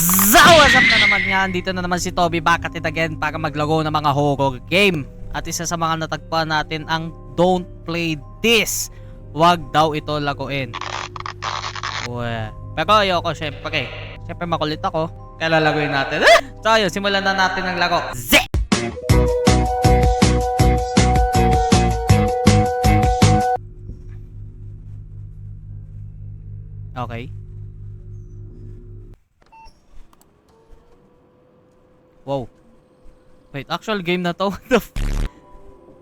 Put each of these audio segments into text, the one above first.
So, what's up na naman yan? Dito na naman si Toby back at it again para maglaro ng mga horror game. At isa sa mga natagpuan natin ang Don't Play This. Wag daw ito laruin. Pero ayoko syempre. Syempre makulit ako. Kaya lalaruin natin. So ayun, simulan na natin ang laro. Zeh! Okay. Wow. Wait, actual game na to? What the f***?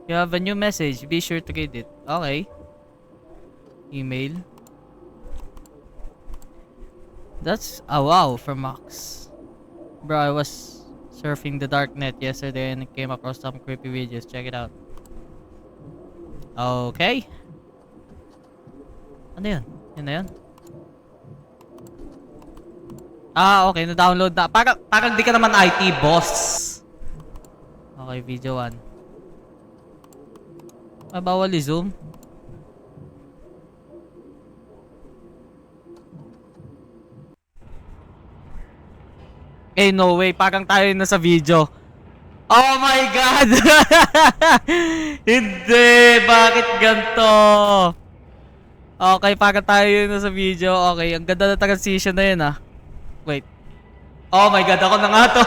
You have a new message. Be sure to read it. Okay. Email. That's a wow from Max. Bro, I was surfing the darknet yesterday and came across some creepy videos. Check it out. Okay. Ano yun? Yun na yun? Ah, okay. Na-download na. Parang di ka naman IT, boss. Okay, video 1. Bawal i-zoom. Eh, no way. Parang tayo na sa video. Oh my God! Hindi! Bakit ganito? Okay, parang tayo na sa video. Okay, ang ganda na transition na yun, ah. Wait. Oh my God, ako na nga to.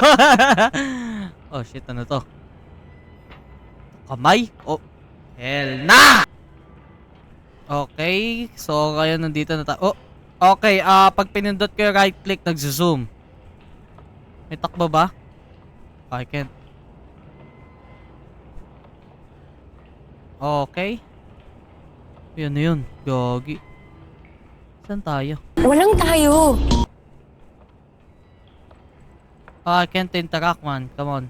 Oh shit, ano to? Kamay? Oh, hell na! Okay, so kaya nandito na tayo. Oh, okay, pag pinindot ko yung right click, nag-zoom. May takbo ba? I can't. Okay. Yun na yun, gogi. Saan tayo? Walang tayo. I can't interact, man. Come on.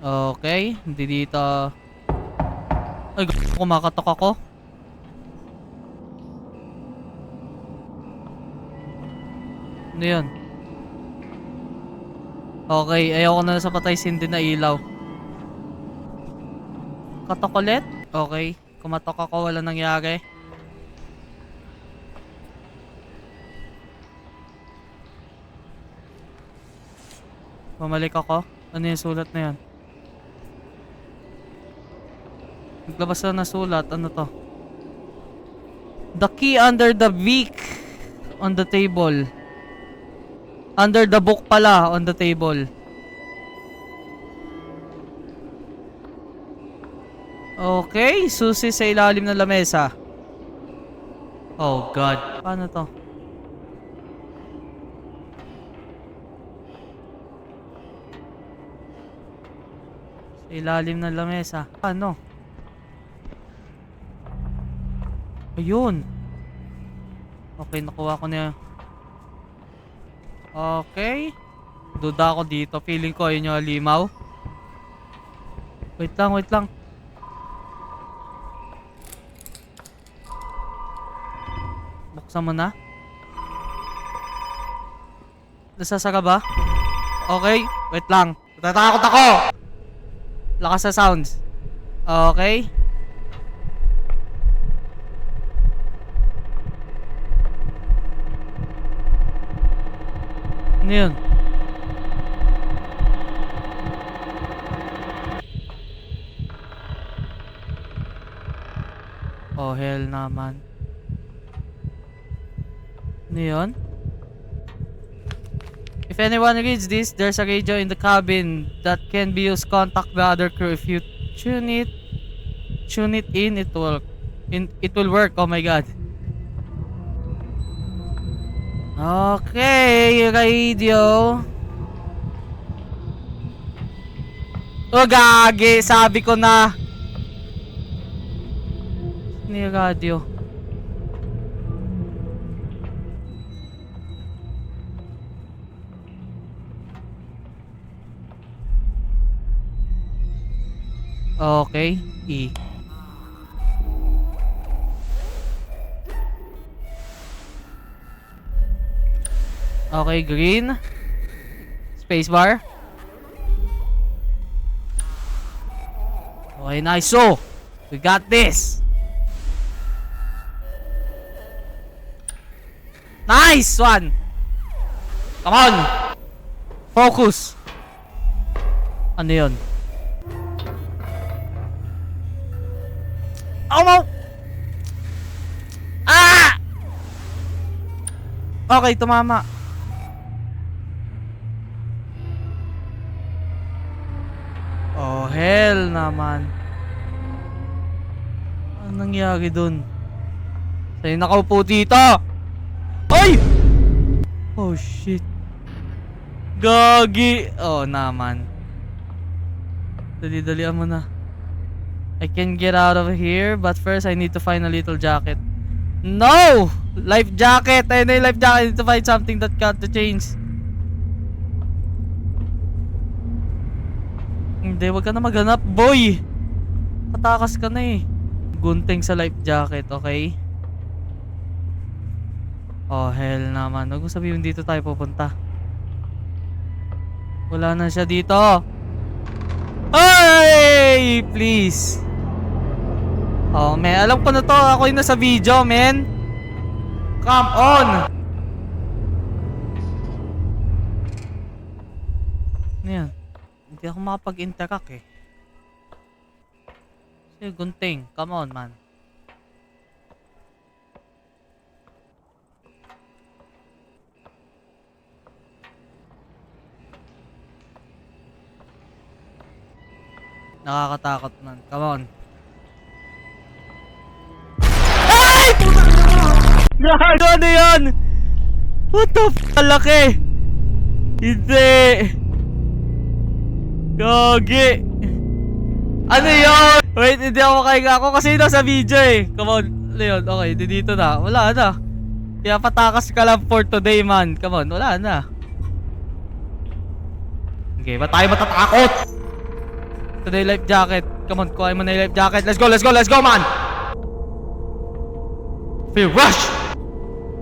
Okay. Hindi dito. Ay, kumakatok ako. Ano yun? Okay. Ayoko na sa patay sindi na ilaw. Katok ulit? Okay. Kumatok ako. Wala nangyari. Mamalik ako. Ano yung sulat na yan? Naglabas na sulat. Ano to? The key under the beak on the table. Under the book pala on the table. Okay. Susi sa ilalim ng lamesa. Oh God. Paano to? Ilalim ng lamesa. Ano? Ayun. Okay, nakuha ko na. Okay. Duda ako dito. Feeling ko ayun yung limaw. Wait lang, wait lang. Buksan mo na. Nasasara ba? Okay, wait lang. Natatakot ako! Lakas sa sounds. Okay. Ano yun? Oh hell naman. Ano yun? If anyone reads this, there's a radio in the cabin that can be used to contact the other crew. If you tune it in, it will work. Oh my God. Okay, radio. Oh gagi, sabi ko na. Ni radio. Okay, E. Okay, green. Spacebar. Okay, nice. So, we got this. Nice one! Come on! Focus! Ano yun? Oh no! Ah! Okay, tumama. Oh, hell naman. Anong nangyari dun? Sa'yo nakaupo dito! Ay! Oh shit. Gagi! Oh naman. Dali-dalian mo na. I can get out of here, but first I need to find a little jacket. No! Life jacket! Ayun na yung life jacket. I need to find something that got the chains. Hindi, wag ka na maghanap, boy! Patakas ka na eh. Gunting sa life jacket, okay? Oh, hell naman. Huwag mo sabihin dito tayo pupunta. Wala na siya dito. Ay! Please. Oh, man. Alam ko na to. Ako yung nasa video, man. Come on! Ano yan? Hindi ako makapag-interact eh. Sige, gunting. Come on, man. Nakakatakot man. Come on. Ay! Gago, ano yan? What the f***? Laki! Hindi! Gagi! Ano yun? Wait, hindi ako makahinga ako kasi nasa video eh. Come on. Ano yun? Okay, dito na. Wala na. Kaya patakas ka lang for today, man. Come on, wala na. Okay, ba't tayo matatakot? Ito na yung life jacket. Come on, kuhain mo na yung life jacket. Let's go, let's go, let's go, man! Feel rush!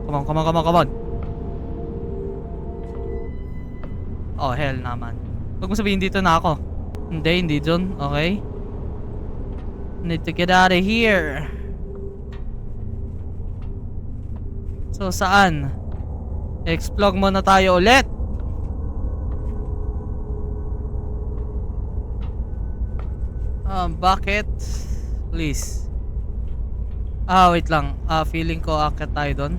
Come on, come on, come on, come on. Oh, hell naman. Huwag mo sabihin dito na ako. Hindi dun. Okay. Need to get out of here. So, saan? Explore muna tayo ulit. Bucket. Please. Wait lang. Feeling ko akit tayo doon.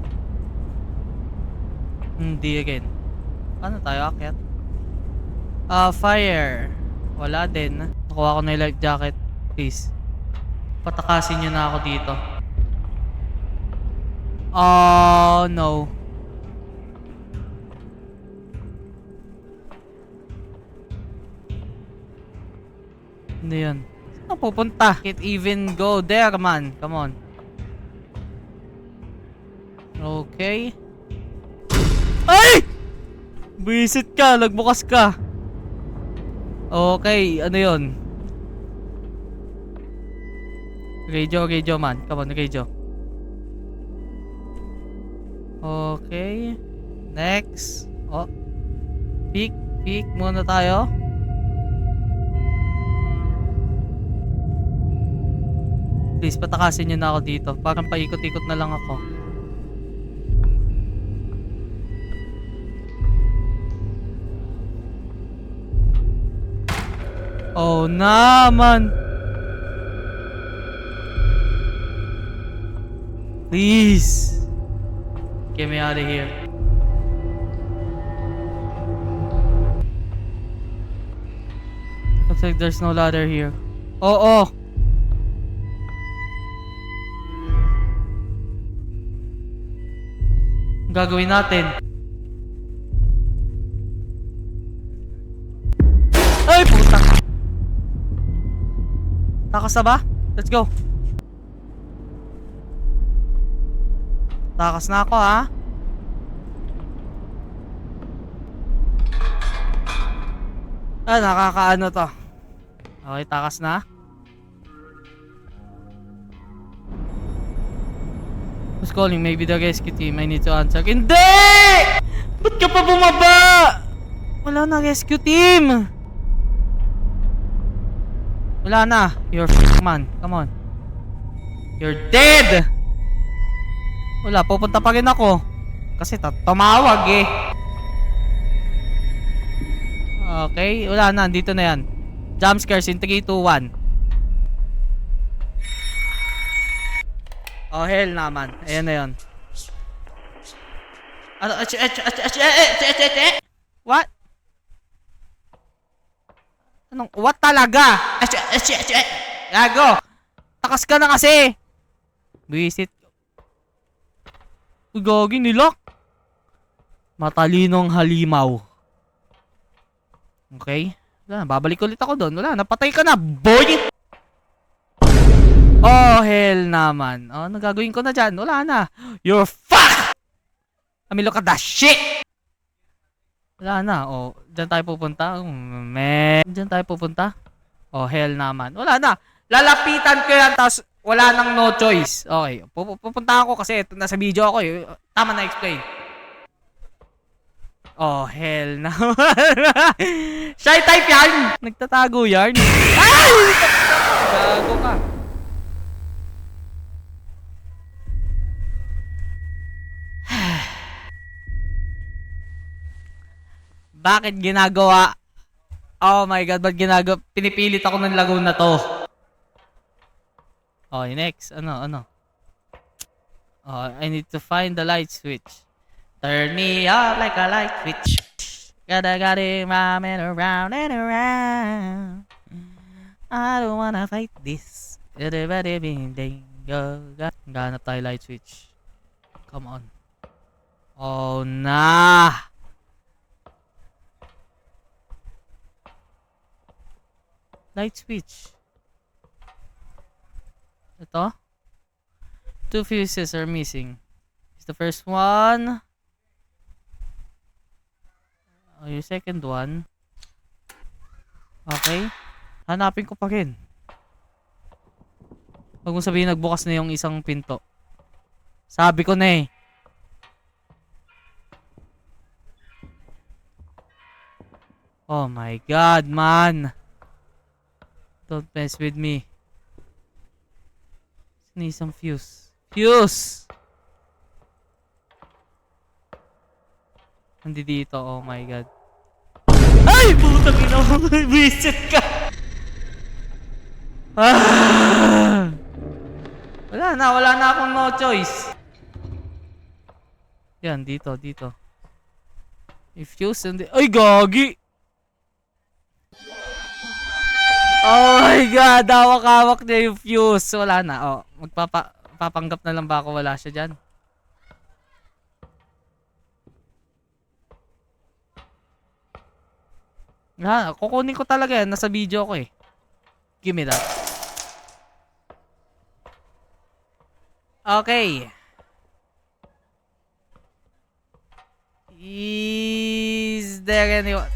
Hindi again. Paano tayo akit? Fire. Wala din. Nakuha ko na yung life jacket. Please. Patakasin nyo na ako dito. Oh, no. Ano yun? Saan pupunta? Can't even go there, man. Come on. Okay. Ay! Buisit ka. Nagbukas ka. Okay. Ano yun? Radio, man. Come on, radio. Okay. Next. Oh. Peek muna tayo. Please, patakasin nyo na ako dito. Parang paikot-ikot na lang ako. Oh, naman! Please! Get me out of here. Looks like there's no ladder here. Oh! Gagawin natin. Ay, puta. Takas na ba? Let's go. Takas na ako, ha? Nakakaano to. Okay, takas na. Who's calling? Maybe the rescue team. I need to answer. Hindi! Ba't ka pa bumaba? Wala na rescue team. Wala na. You're man. Come on. You're dead! Wala, pupunta pa rin ako. Kasi tumawag eh. Okay, wala na, dito na yan. Jump scares in 3, 2, 1. Oh hell naman. Ayan na yun. Ano? What? Anong? What talaga? Gago! Takas ka na kasi! Visit. Uy, gagi, nilok. Matalinong halimaw. Okay. Wala, babalik ulit ako doon. Wala, napatay ka na, boy! Oh, hell naman. Oh, nagagawin ko na dyan? Wala na. You're fucked! Amilo ka da shit! Wala na. Oh, dyan tayo pupunta. Dyan tayo pupunta. Oh, hell naman. Wala na. Lalapitan ko yan, tapos wala nang no choice. Okay. Pupunta ako kasi nasa video ako eh. Tama na explain. Oh, hell naman. Shy type yan! Nagtatago yan. Ay! Gago ka. Bakit ginagawa? Oh my god, ba't ginagawa? Pinipilit ako ng lago na to. Okay, next. Ano? Oh, I need to find the light switch. Turn me up like a light switch. Got it, ramming around and around. I don't wanna fight this. Ganap tayo light switch. Come on. Oh, nah. Light switch. Ito? 2 fuses are missing. Is the first one? Oh, yung second one. Okay. Hanapin ko pa rin. Huwag mong sabihin nagbukas na yung isang pinto. Sabi ko na eh. Oh my god, man. Don't mess with me. Need some fuse. Fuse! Hindi dito. Oh my god. Ay! Putang ina mo! Visit ka! Ah! Wala na akong no choice. Yan, dito. I-fuse and ay, gagi! Oh my god, hawak-hawak niya yung fuse. Wala na. Oh, magpapanggap na lang ba ako wala siya dyan? Ha, kukunin ko talaga yan. Nasa video ko eh. Give me that. Okay. Is there anyone?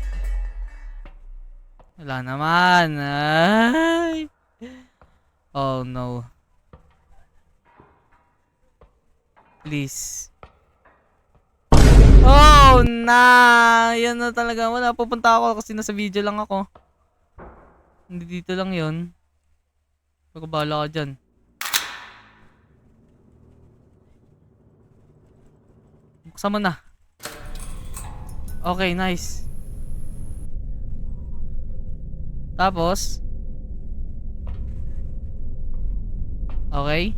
Wala naman. Ay. Oh no. Please. Oh na. Yan na talaga. Wala. Pupunta ako kasi nasa video lang ako. Hindi dito lang yun. Pagkabala ka dyan. Buksan mo na. Okay, nice. Tapos okay.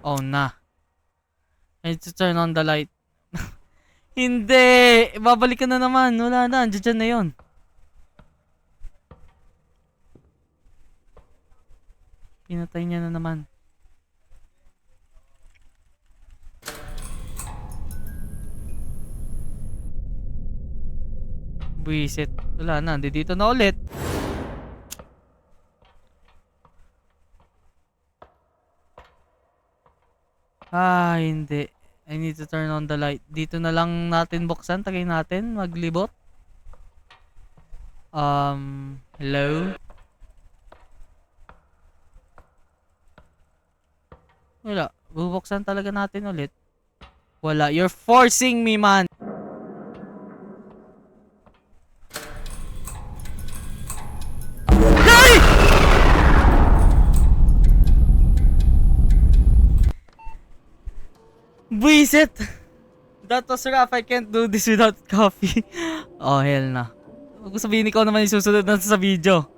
Oh na. I need to turn on the light. Hindi! Babalik ka na naman. Wala na. Andiyan na yun. Pinatay niya na naman. Buisit. Wala na. Dito na ulit. Ah, hindi. I need to turn on the light. Dito na lang natin buksan. Tagay natin. Maglibot. Hello? Wala. Bubuksan talaga natin ulit. Wala. You're forcing me, man. Buisit! That was rough. I can't do this without coffee. Oh, hell na. Huwag ko sabihin ikaw naman yung susunod na sa video.